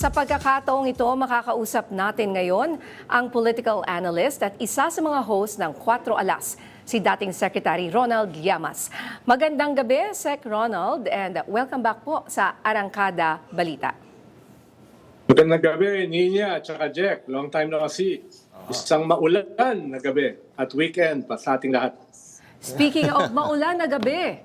Sa pagkakataong ito, makakausap natin ngayon ang political analyst at isa sa mga host ng 4 Alas, si dating Secretary Ronald Llamas. Magandang gabi, Sec Ronald, and welcome back po sa Arangkada Balita. Magandang gabi, Nina at saka Jack. Long time na kasi. Isang maulan na gabi at weekend pa sa ating lahat. Speaking of maulan na gabi,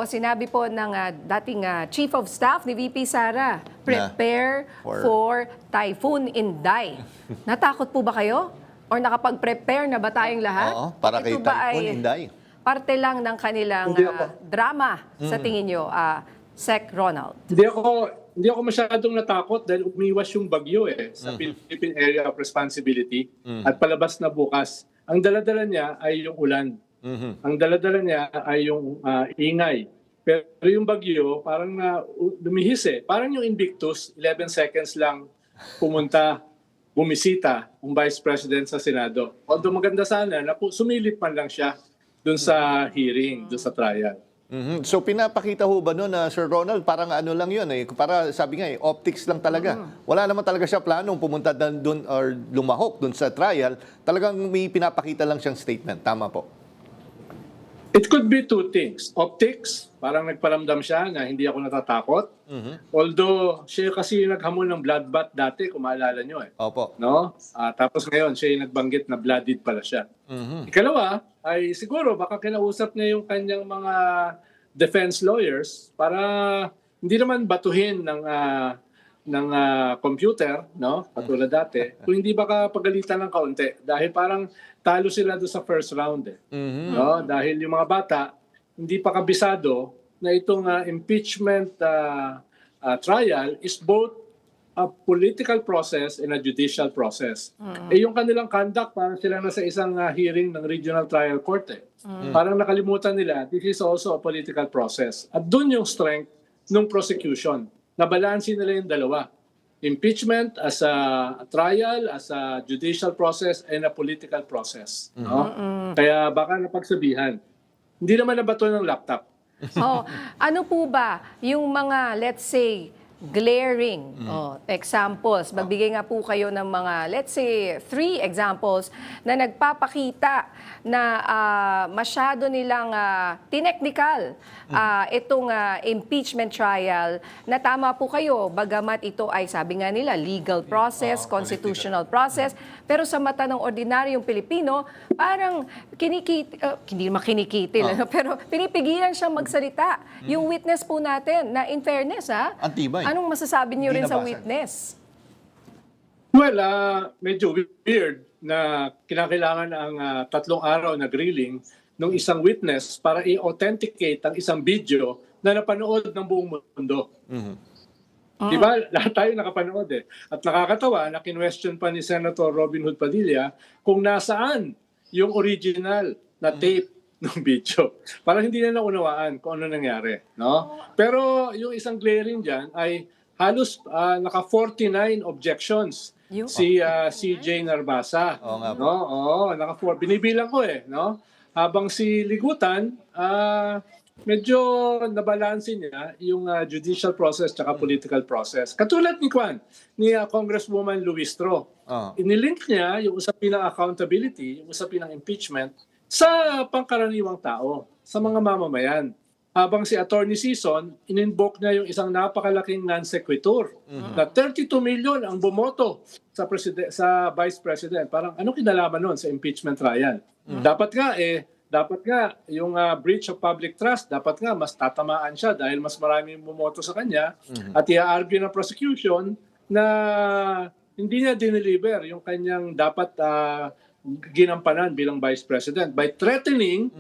sinabi po ng dating Chief of Staff ni VP Sara, prepare for Typhoon Inday. Natakot po ba kayo? Or nakapag-prepare na ba tayong lahat? Oo, para kay Ito ba Typhoon ay Inday. parte lang ng kanilang drama sa tingin nyo, Sec Ronald? Hindi ako masyadong natakot dahil umiwas yung bagyo sa Philippine Area of Responsibility at palabas na bukas. Ang daladala niya ay yung ulan. Ang daladala niya ay yung ingay. Pero yung bagyo, parang lumihis Parang yung Invictus, 11 seconds lang bumisita ang Vice President sa Senado. Although maganda sana na sumilip man lang siya dun sa hearing, dun sa trial. So pinapakita ho ba na Sir Ronald, parang ano lang yun para sabi nga optics lang talaga. Wala naman talaga siya planong pumunta doon or lumahok doon sa trial. Talagang may pinapakita lang siyang statement. Tama po. It could be two things. Optics, parang nagparamdam siya na hindi ako natatakot. Although siya kasi yung naghamon ng bloodbath dati, kung maalala nyo Opo. No? Tapos ngayon, siya yung nagbanggit na blooded pala siya. Ikalawa, ay siguro baka kinausap niya yung kanyang mga defense lawyers para hindi naman batuhin ng computer, no? Katulad dati. Kung hindi baka pagalitan ng kaunti dahil parang talo sila doon sa first round no? Dahil yung mga bata hindi pa kabisado na itong impeachment trial is both a political process and a judicial process. Yung kanilang conduct, parang sila nasa isang hearing ng Regional Trial Court Parang nakalimutan nila, this is also a political process. At doon yung strength ng prosecution. Nabalansin nila yung dalawa. Impeachment as a trial, as a judicial process, and a political process. No? Kaya baka napagsabihan. Hindi naman nabato ng laptop. Ano po ba yung mga, let's say, glaring examples? Magbigay nga po kayo ng mga, let's say, 3 examples na nagpapakita na masyado nilang tineknikal itong impeachment trial, na tama po kayo, bagamat ito ay, sabi nga nila, legal process, constitutional process, pero sa mata ng ordinaryong Pilipino, parang hindi naman kinikitil, pero pinipigilan siyang magsalita. Yung witness po natin, na in fairness, Antibay. anong masasabi niyo rin sa Binabasag. witness? Well, medyo weird na kinakailangan ang 3 araw na grilling ng isang witness para i-authenticate ang isang video na napanood ng buong mundo. Di ba? Lahat tayo nakapanood At nakakatawa na kinwestiyon pa ni Senator Robin Hood Padilla kung nasaan yung original na tape ng video. Parang hindi na naunawaan kung ano nangyari. No? Pero yung isang glaring dyan ay halos naka-49 objections si CJ Narbasa. Oo nga po. No? Binibilang ko no? Habang si Ligutan, medyo nabalansin niya yung judicial process at political process. Katulad ni Congresswoman Luistro. Inilink niya yung usapin ng accountability, yung usapin ng impeachment sa pangkaraniwang tao, sa mga mamamayan. Habang si Attorney Sison, in-invoke niya yung isang napakalaking non-sequitur na 32 million ang bumoto sa Vice President. Parang ano kinalaman nun sa impeachment trial? Dapat nga yung breach of public trust, dapat nga mas tatamaan siya dahil mas maraming bumoto sa kanya at i-argue ng prosecution na hindi niya dineliver yung kanyang dapat ginampanan bilang Vice President by threatening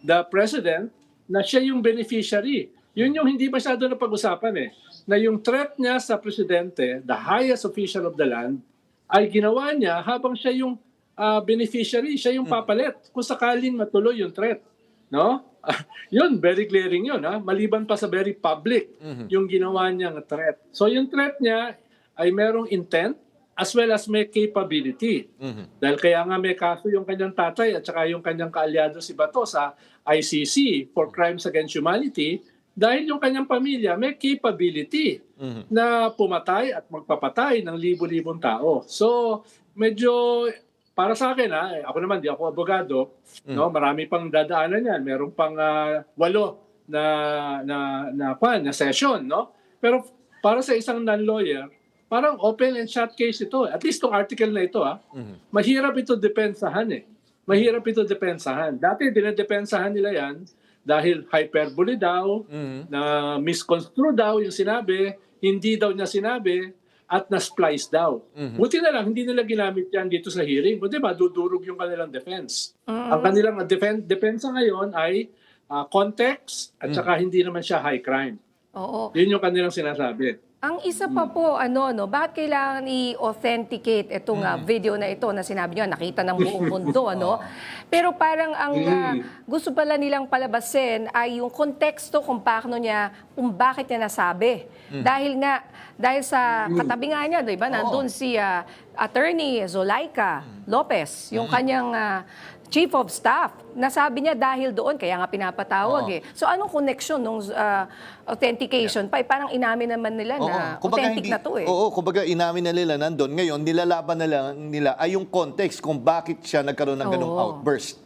the President na siya yung beneficiary. Yun yung hindi masyado na pag-usapan na yung threat niya sa Presidente, the highest official of the land, ay ginawa niya habang siya yung beneficiary, siya yung papalit kung sakaling matuloy yung threat. No? Yun, very glaring yun. Maliban pa sa very public yung ginawa niyang threat. So yung threat niya ay merong intent as well as may capability. Dahil kaya nga may kaso yung kanyang tatay at saka yung kanyang kaalyado si Bato sa ICC for crimes against humanity dahil yung kanyang pamilya may capability na pumatay at magpapatay ng libo-libong tao. So, medyo para sa akin, ako naman, di ako abogado, no? Marami pang dadaanan yan. Meron pang 8 na session, no? Pero para sa isang non-lawyer, parang open and shut case ito. At least itong article na ito, mahirap ito depensahan eh. Mahirap ito depensahan. Dati dinedepensahan nila yan dahil hyperbole daw, na misconstrue daw yung sinabi, hindi daw niya sinabi, at na-splice daw. Buti na lang, hindi nila ginamit yan dito sa hearing. Buti ba, dudurog yung kanilang defense. Ang kanilang depensa ngayon ay context at saka hindi naman siya high crime. Oo. Yun yung kanilang sinasabi. Ang isa pa po, bakit kailangan i-authenticate itong video na ito na sinabi nyo, nakita ng buong mundo, Pero parang ang gusto pala nilang palabasin ay yung konteksto kung bakit niya nasabi. Dahil sa katabi nga niya, di ba, nandun si Attorney Zulaika Lopez, yung kanyang Chief of Staff. Nasabi niya dahil doon, kaya nga pinapatawag eh. So anong connection nung authentication pa? Parang inamin naman nila na authentic na to eh. Oo, kumbaga inamin na nila nandun. Ngayon, nilalaban na lang nila ay yung context kung bakit siya nagkaroon ng ganung outburst.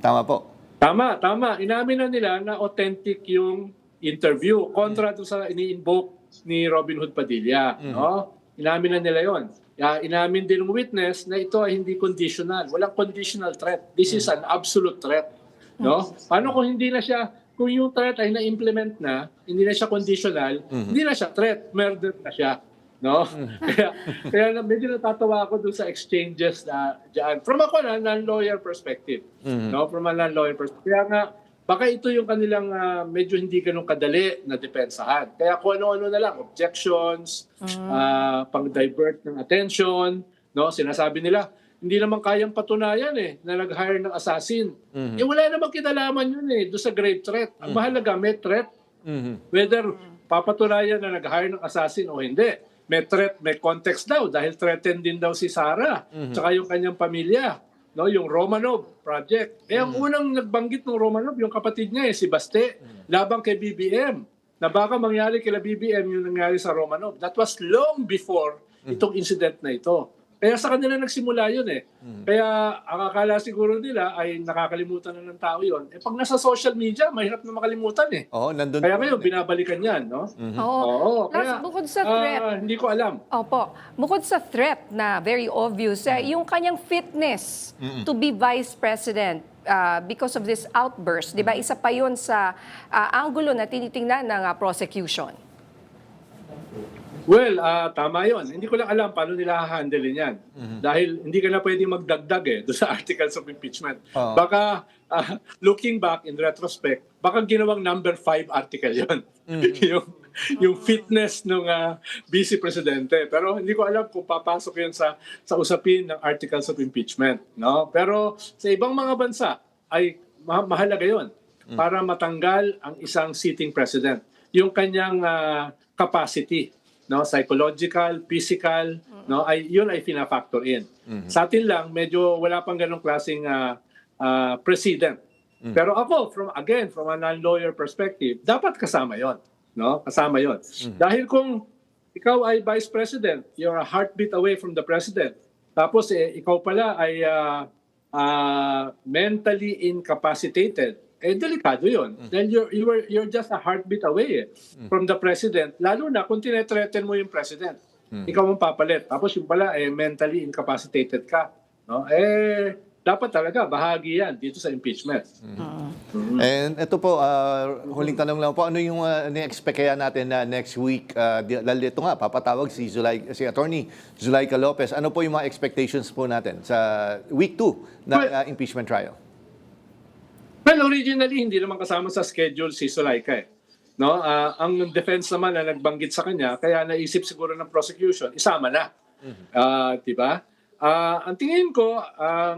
Tama po? Tama. Inamin na nila na authentic yung interview kontra to sa ini-invoke ni Robin Hood Padilla. No? Inamin na nila yon. Inamin din ng witness na ito ay hindi conditional. Walang conditional threat. This is an absolute threat. No? Paano kung hindi na siya, kung yung threat ay na-implement na, hindi na siya conditional, hindi na siya threat, murder na siya. No? Kaya medyo natatawa ako dun sa exchanges na dyan. From ako non-lawyer perspective. No? From a non-lawyer perspective. Kaya nga, baka ito yung kanilang medyo hindi ganun kadali na depensahan. Kaya kung ano-ano na lang, objections, pang-divert ng attention, no? Sinasabi nila, hindi naman kayang patunayan na nag-hire ng assassin. Wala namang kinalaman yun doon sa grave threat. Ang mahalaga, may threat. Whether papatunayan na nag-hire ng assassin o hindi. May threat, may context daw dahil threatened din daw si Sarah tsaka yung kanyang pamilya. No, yung Romanov project. Ang unang nagbanggit ng Romanov, yung kapatid niya si Baste, labang kay BBM. Na baka mangyari kila BBM yung nangyari sa Romanov. That was long before itong incident na ito. Kaya sa kanila nagsimula yun Kaya ang akala siguro nila ay nakakalimutan na ng tao yun. Pag nasa social media, mahirap na makalimutan Nandun Kaya ngayon, binabalikan yan, no? Oo. Kaya, bukod sa threat. Hindi ko alam. Opo. Bukod sa threat na very obvious, yung kanyang fitness to be vice president because of this outburst, di ba? Isa pa yun sa angulo na tinitingnan ng prosecution. Well, tama yon. Hindi ko lang alam paano nila hahandlein yan. Dahil hindi ka na pwedeng magdagdag doon sa articles of impeachment. Baka, looking back in retrospect, baka ginawang number 5 article yon. yung fitness ng vice presidente. Pero hindi ko alam kung papasok yun sa usapin ng articles of impeachment. No? Pero sa ibang mga bansa ay mahalaga yon para matanggal ang isang sitting president. Yung kanyang capacity. No, psychological, physical, no, yun ay fina-factor in. Sa atin lang medyo wala pang ganong klaseng president. Pero ako from a non-lawyer perspective, dapat kasama 'yon, no? Kasama 'yon. Dahil kung ikaw ay vice president, you're a heartbeat away from the president. Tapos ikaw pala ay mentally incapacitated. Delikado yun. Then you're just a heartbeat away from the president. Lalo na kung tinetreten mo yung president. Ikaw ang papalit. Tapos yung pala, mentally incapacitated ka. No? Dapat talaga, bahagi yan dito sa impeachment. And ito po, huling tanong lang po, ano yung ni-expect kaya natin na next week? Dahil ito nga, papatawag si Attorney Zulaika Lopez. Ano po yung mga expectations po natin sa week 2 na impeachment trial? Well, originally, hindi naman kasama sa schedule si Zulaika No? Ang defense naman na nagbanggit sa kanya, kaya naisip siguro ng prosecution, isama na. Diba? Ang tingin ko,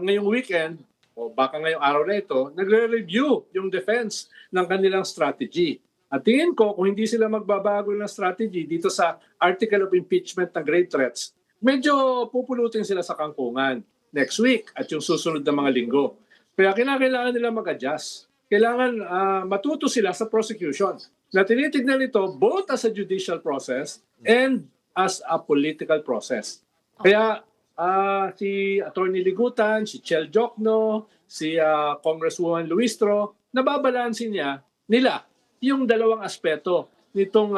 ngayong weekend, o baka ngayong araw na ito, nagre-review yung defense ng kanilang strategy. At tingin ko, kung hindi sila magbabago ng strategy dito sa article of impeachment ng grave threats, medyo pupulutin sila sa kangkungan next week at yung susunod na mga linggo. Kaya kailangan nila mag-adjust. Kailangan matuto sila sa prosecution. na tinitignan ito both as a judicial process and as a political process. Kaya si Attorney Ligutan, si Chel Jokno, si Congresswoman Luistro, nababalansin nila yung dalawang aspeto nitong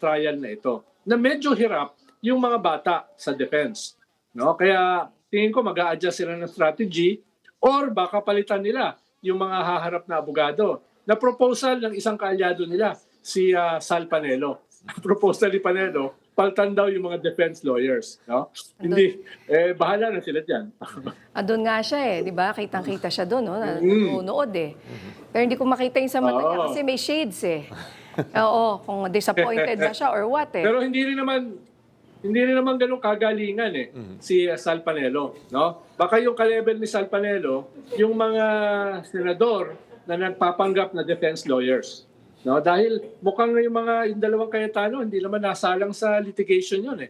trial na ito. Na medyo hirap yung mga bata sa defense. No? Kaya tingin ko mag-a-adjust sila ng strategy or baka palitan nila yung mga haharap na abogado. Na proposal ng isang kaalyado nila, si Sal Panelo. Proposal ni Panelo, palitan daw yung mga defense lawyers. No? Hindi, bahala na sila dyan. Andun nga siya di ba? Kitang-kita siya doon, no? Nanonood Pero hindi ko makita yung sa mata niya kasi may shades Oo, kung disappointed na siya or what Pero hindi rin naman ganun kagalingan si Sal Panelo, no? Baka yung ka-level ni Sal Panelo, yung mga senador na nagpapanggap na defense lawyers. No, dahil mukhang yung dalawang Cayetano hindi naman nasalang sa litigation yun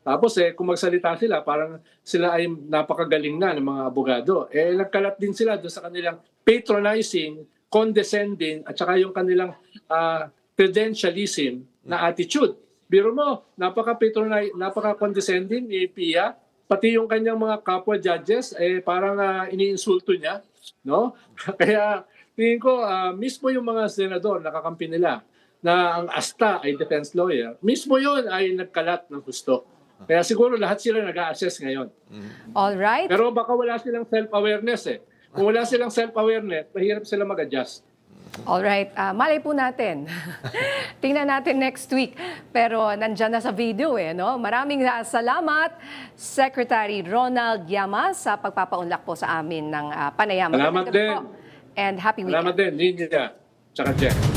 Tapos kung magsalita sila, parang sila ay napakagaling na ng mga abogado. Nagkalat din sila doon sa kanilang patronizing, condescending, at saka yung kanilang credentialism na attitude. Biro mo, napaka-condescending ni Pia, pati yung kanyang mga kapwa judges, parang iniinsulto niya. No? Kaya tingin ko, mismo yung mga senador, nakakampi nila, na ang asta ay defense lawyer, mismo yun ay nagkalat ng gusto. Kaya siguro lahat sila nag-a-assess ngayon. All right. Pero baka wala silang self-awareness Kung wala silang self-awareness, mahirap sila mag-adjust. Alright, malay po natin. Tingnan natin next week. Pero nandyan na sa video no? Maraming salamat, Secretary Ronald Llamas, sa pagpapaunlak po sa amin ng panayam. Salamat din. And happy weekend. Salamat din, Lydia, tsaka Jeff.